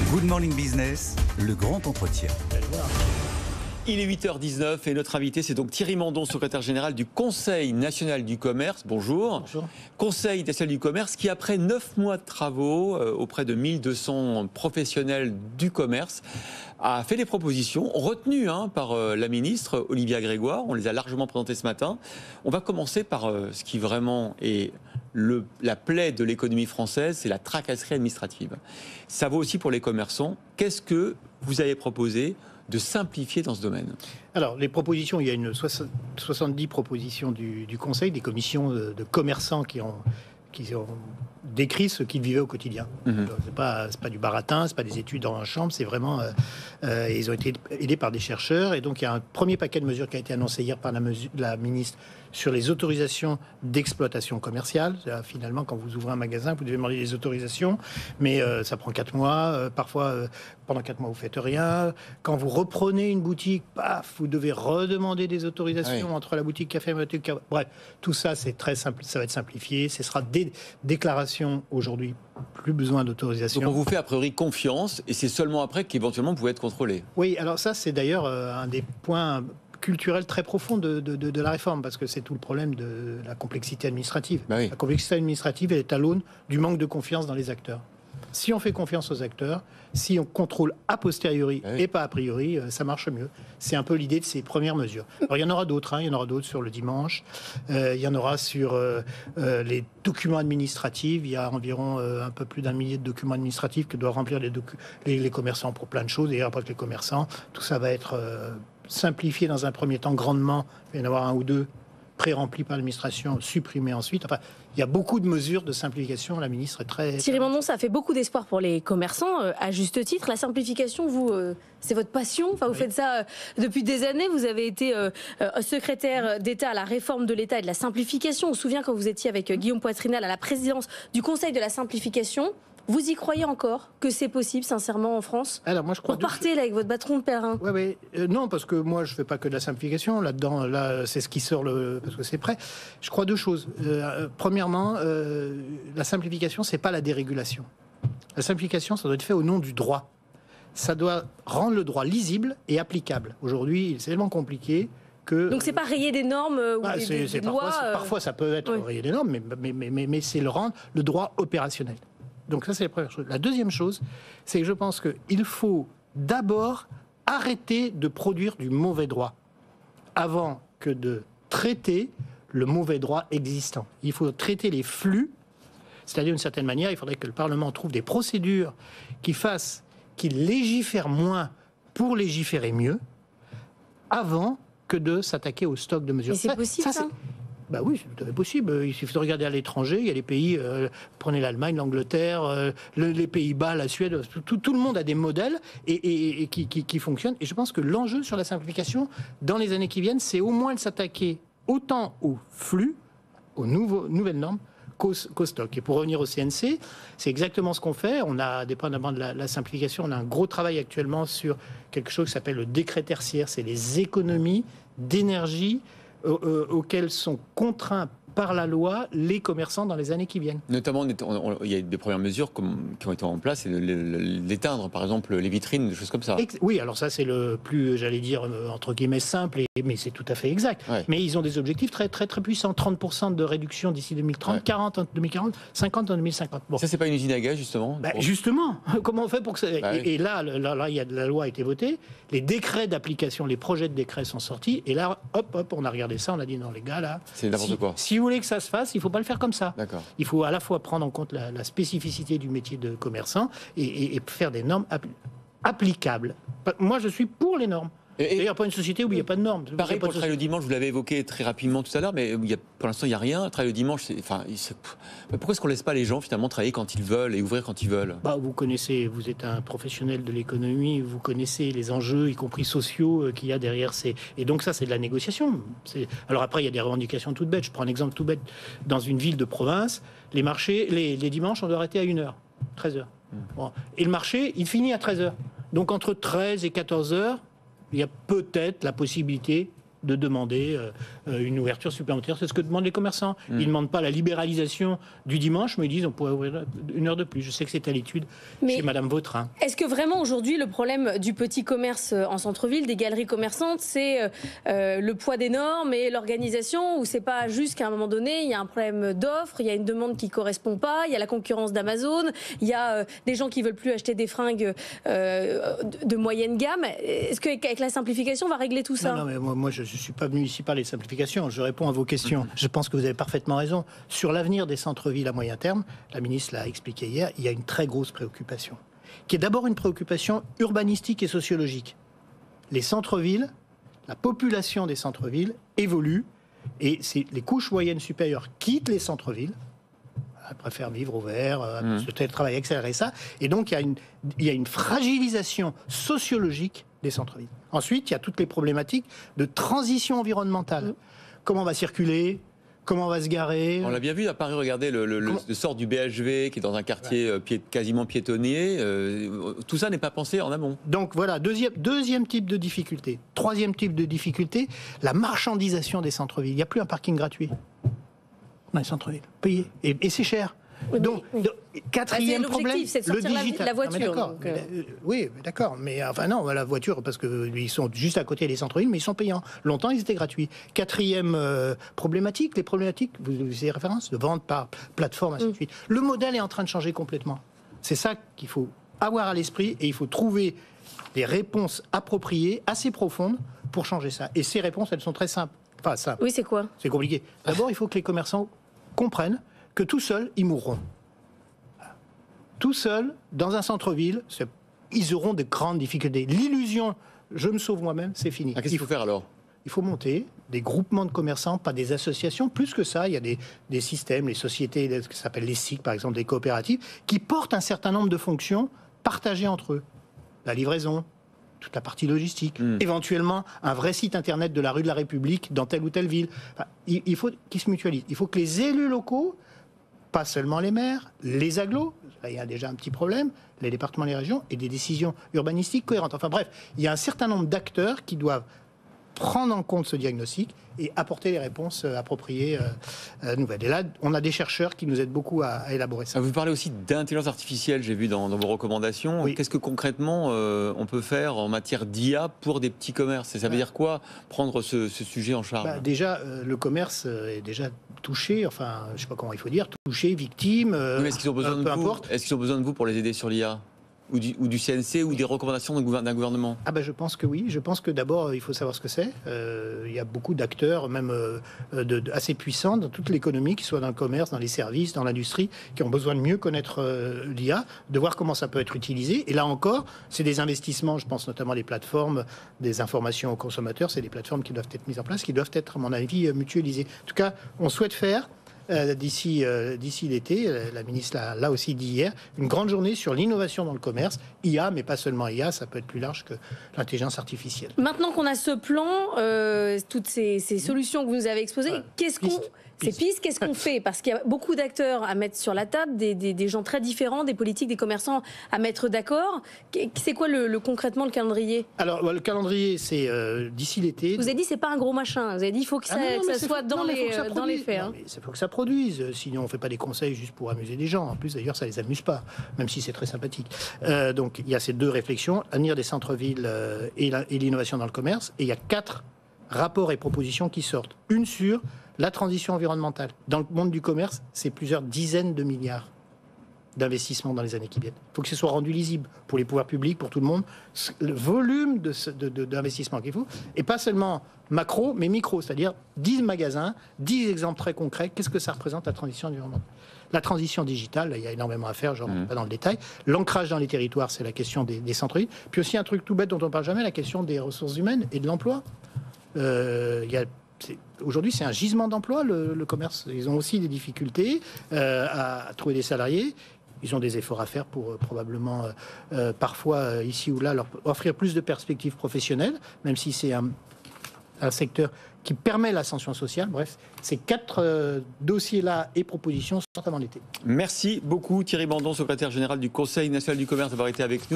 Good Morning Business, le grand entretien. Il est 8h19 et notre invité, c'est donc Thierry Mandon, secrétaire général du Conseil national du commerce. Bonjour. Bonjour. Conseil national du commerce qui, après 9 mois de travaux auprès de 1200 professionnels du commerce, a fait des propositions retenues par la ministre Olivia Grégoire. On les a largement présentées ce matin. On va commencer par ce qui vraiment est la plaie de l'économie française, c'est la tracasserie administrative. Ça vaut aussi pour les commerçants. Qu'est-ce que vous avez proposé de simplifier dans ce domaine? Alors, les propositions, il y a 70 propositions du Conseil, des commissions de commerçants qui ont décrit ce qu'ils vivaient au quotidien. C'est pas du baratin, c'est pas des études dans la chambre, c'est vraiment... ils ont été aidés par des chercheurs, et donc il y a un premier paquet de mesures qui a été annoncé hier par la ministre sur les autorisations d'exploitation commerciale. Finalement, quand vous ouvrez un magasin, vous devez demander des autorisations, mais ça prend 4 mois. Parfois, pendant 4 mois, vous faites rien. Quand vous reprenez une boutique, paf, vous devez redemander des autorisations entre la boutique café et la boutique café. Bref, tout ça, c'est très simple. Ça va être simplifié. Ce sera des déclarations aujourd'hui. Plus besoin d'autorisation. Donc on vous fait a priori confiance, et c'est seulement après qu'éventuellement vous pouvez être contrôlé. Oui, alors ça, c'est d'ailleurs un des points culturel très profond de la réforme, parce que c'est tout le problème de la complexité administrative. La complexité administrative, elle est à l'aune du manque de confiance dans les acteurs. Si on fait confiance aux acteurs, si on contrôle a posteriori et pas a priori, ça marche mieux. C'est un peu l'idée de ces premières mesures. Alors il y en aura d'autres, il y en aura d'autres sur le dimanche, il y en aura sur les documents administratifs. Il y a environ un peu plus d'1 millier de documents administratifs que doivent remplir les commerçants pour plein de choses, et après que les commerçants, tout ça va être simplifié dans un premier temps grandement. Il va y en avoir 1 ou 2 pré-remplis par l'administration, supprimés ensuite. Enfin, il y a beaucoup de mesures de simplification. La ministre est très... Thierry Mandon, ça fait beaucoup d'espoir pour les commerçants, à juste titre. La simplification, vous, c'est votre passion. Enfin, vous faites ça depuis des années. Vous avez été secrétaire d'État à la réforme de l'État et de la simplification. On se souvient quand vous étiez avec Guillaume Poitrinal à la présidence du Conseil de la simplification. Vous y croyez encore que c'est possible, sincèrement, en France? Alors, moi, je crois... Vous partez là avec votre bâton de pèlerin. Oui. Non, parce que moi, je ne fais pas que de la simplification. Là, c'est ce qui sort, parce que c'est prêt. Je crois 2 choses. Premièrement, la simplification, ce n'est pas la dérégulation. La simplification, ça doit être fait au nom du droit. Ça doit rendre le droit lisible et applicable. Aujourd'hui, c'est tellement compliqué que... Donc, c'est pas rayer des normes ou des lois... Parfois, ça peut être rayer des normes, mais c'est le rendre le droit opérationnel. Donc ça, c'est la première chose. La deuxième chose, c'est que je pense qu'il faut d'abord arrêter de produire du mauvais droit avant que de traiter le mauvais droit existant. Il faut traiter les flux, c'est-à-dire d'une certaine manière, il faudrait que le Parlement trouve des procédures qu'il légifère moins pour légiférer mieux, avant que de s'attaquer au stock de mesures. Mais c'est possible, ça bah oui, c'est tout à fait possible. Il suffit de regarder à l'étranger. Il y a des pays, prenez l'Allemagne, l'Angleterre, les Pays-Bas, la Suède. Tout le monde a des modèles et qui fonctionnent. Et je pense que l'enjeu sur la simplification, dans les années qui viennent, c'est au moins de s'attaquer autant au flux, aux nouvelles normes, qu'au stock. Et pour revenir au CNC, c'est exactement ce qu'on fait. On a, dépendamment de la simplification, on a un gros travail actuellement sur quelque chose qui s'appelle le décret tertiaire. C'est les économies d'énergie auxquels sont contraints par la loi les commerçants dans les années qui viennent. Notamment, il y a des premières mesures qui ont été en place, c'est d'éteindre, par exemple, les vitrines, des choses comme ça. Oui, alors ça, c'est le plus, j'allais dire, entre guillemets, simple, mais c'est tout à fait exact. Ouais. Mais ils ont des objectifs très, très, très puissants. 30% de réduction d'ici 2030, 40 en 2040, 50 en 2050. Bon. Ça, c'est pas une usine à gaz, justement Justement, comment on fait pour que ça... Et là, la loi a été votée, les décrets d'application, les projets de décrets sont sortis, et là, hop, on a regardé ça, on a dit, non, les gars, là... C'est n'importe quoi. Si vous voulez que ça se fasse, il ne faut pas le faire comme ça. Il faut à la fois prendre en compte la spécificité du métier de commerçant et faire des normes applicables. Moi, je suis pour les normes. D'ailleurs, pas une société où il n'y a pas de normes. Pareil pour le travail le dimanche, vous l'avez évoqué très rapidement tout à l'heure, mais pour l'instant, il n'y a rien. Le travail le dimanche, pourquoi est-ce qu'on ne laisse pas les gens finalement travailler quand ils veulent et ouvrir quand ils veulent? Vous connaissez, vous êtes un professionnel de l'économie, vous connaissez les enjeux, y compris sociaux, qu'il y a derrière ces... Et donc ça, c'est de la négociation. Alors après, il y a des revendications toutes bêtes. Je prends un exemple tout bête. Dans une ville de province, les marchés, les dimanches, on doit arrêter à 1h, 13h. Bon. Et le marché, il finit à 13h. Donc entre 13 et 14h, il y a peut-être la possibilité de demander une ouverture supplémentaire. C'est ce que demandent les commerçants. Ils ne demandent pas la libéralisation du dimanche, mais ils disent on pourrait ouvrir 1 heure de plus. Je sais que c'est à l'étude chez Madame Vautrin. Est-ce que vraiment aujourd'hui le problème du petit commerce en centre-ville, des galeries commerçantes, c'est le poids des normes et l'organisation, ou c'est pas juste qu'à un moment donné il y a un problème d'offre, il y a une demande qui correspond pas, il y a la concurrence d'Amazon, il y a des gens qui veulent plus acheter des fringues de moyenne gamme. Est-ce qu'avec la simplification on va régler tout ça? Non, mais moi je suis pas venu ici parler de simplification. Je réponds à vos questions. Je pense que vous avez parfaitement raison. Sur l'avenir des centres-villes à moyen terme, la ministre l'a expliqué hier, il y a une très grosse préoccupation, qui est d'abord une préoccupation urbanistique et sociologique. Les centres-villes, la population des centres-villes évolue, et les couches moyennes supérieures quittent les centres-villes, elles préfèrent vivre au vert, le télétravail accélérer ça, et donc il y a une fragilisation sociologique des centres-villes. Ensuite, il y a toutes les problématiques de transition environnementale. Comment on va circuler ? Comment on va se garer? On l'a bien vu à Paris, regardez le sort du BHV qui est dans un quartier quasiment piétonnier. Tout ça n'est pas pensé en amont. Donc voilà, deuxième type de difficulté. Troisième type de difficulté, la marchandisation des centres-villes. Il n'y a plus un parking gratuit dans les centres-villes, payé. Et c'est cher. Donc, quatrième problème, c'est de sortir le digital. la voiture. Oui, d'accord. Mais enfin non, la voiture, parce qu'ils sont juste à côté des centres-villes, mais ils sont payants. Longtemps, ils étaient gratuits. Quatrième problématique, les problématiques, vous avez référence, de vente par plateforme, ainsi de suite. Le modèle est en train de changer complètement. C'est ça qu'il faut avoir à l'esprit, et il faut trouver des réponses appropriées, assez profondes, pour changer ça. Et ces réponses, elles sont très simples. Enfin, simples. Oui, c'est quoi? C'est compliqué. D'abord, il faut que les commerçants comprennent que tout seuls, ils mourront. Tout seuls, dans un centre-ville, ils auront de grandes difficultés. L'illusion, je me sauve moi-même, c'est fini. Qu'est-ce qu'il faut faire alors? Il faut monter des groupements de commerçants, pas des associations. Plus que ça, il y a des systèmes, les sociétés, ce qui s'appelle les SIC, par exemple, des coopératives, qui portent un certain nombre de fonctions partagées entre eux. La livraison, toute la partie logistique, éventuellement un vrai site internet de la rue de la République dans telle ou telle ville. Enfin, il faut qu'ils se mutualisent. Il faut que les élus locaux, pas seulement les maires, les agglos, là il y a déjà un petit problème, les départements et les régions, et des décisions urbanistiques cohérentes. Enfin bref, il y a un certain nombre d'acteurs qui doivent prendre en compte ce diagnostic et apporter les réponses appropriées nouvelles. Et là, on a des chercheurs qui nous aident beaucoup à élaborer ça. Vous parlez aussi d'intelligence artificielle, j'ai vu dans vos recommandations. Oui. Qu'est-ce que concrètement on peut faire en matière d'IA pour des petits commerces? Et ça veut dire quoi, prendre ce sujet en charge? Déjà, le commerce est déjà touché, enfin, je ne sais pas comment il faut dire, touché, victime, oui, est-ce qu'ils ont besoin de vous? Est-ce qu'ils ont besoin de vous pour les aider sur l'IA? Ou du CNC ou des recommandations d'un gouvernement? Je pense que oui. Je pense que d'abord, il faut savoir ce que c'est. Il y a beaucoup d'acteurs, même assez puissants dans toute l'économie, qui soient dans le commerce, dans les services, dans l'industrie, qui ont besoin de mieux connaître l'IA, de voir comment ça peut être utilisé. Et là encore, c'est des investissements, je pense notamment les plateformes des informations aux consommateurs, c'est des plateformes qui doivent être mises en place, qui doivent être, à mon avis, mutualisées. En tout cas, on souhaite faire d'ici l'été, la ministre l'a aussi dit hier, une grande journée sur l'innovation dans le commerce, IA, mais pas seulement IA, ça peut être plus large que l'intelligence artificielle. Maintenant qu'on a ce plan, toutes ces solutions que vous nous avez exposées, qu'est-ce qu'on fait? Parce qu'il y a beaucoup d'acteurs à mettre sur la table, des gens très différents, des politiques, des commerçants à mettre d'accord. C'est quoi concrètement le calendrier? Alors, le calendrier, c'est d'ici l'été. Vous avez dit c'est pas un gros machin. Vous avez dit il faut que ça soit dans les faits. Il faut que ça produise. Sinon, on ne fait pas des conseils juste pour amuser des gens. En plus, d'ailleurs, ça ne les amuse pas, même si c'est très sympathique. Donc, il y a ces deux réflexions, l'avenir des centres-villes et l'innovation dans le commerce. Et il y a 4 rapports et propositions qui sortent. Une sur la transition environnementale. Dans le monde du commerce, c'est plusieurs dizaines de milliards d'investissements dans les années qui viennent. Il faut que ce soit rendu lisible pour les pouvoirs publics, pour tout le monde, le volume d'investissement qu'il faut, et pas seulement macro, mais micro, c'est-à-dire 10 magasins, 10 exemples très concrets. Qu'est-ce que ça représente la transition environnementale? La transition digitale, là, il y a énormément à faire, je ne rentre pas dans le détail. L'ancrage dans les territoires, c'est la question des centres-villes. Puis aussi un truc tout bête dont on ne parle jamais, la question des ressources humaines et de l'emploi. Aujourd'hui, c'est un gisement d'emploi, le commerce. Ils ont aussi des difficultés à trouver des salariés. Ils ont des efforts à faire pour probablement, parfois, ici ou là, leur offrir plus de perspectives professionnelles, même si c'est un secteur qui permet l'ascension sociale. Bref, ces 4 dossiers-là et propositions sortent avant l'été. Merci beaucoup Thierry Bandon, secrétaire général du Conseil national du commerce, d'avoir été avec nous.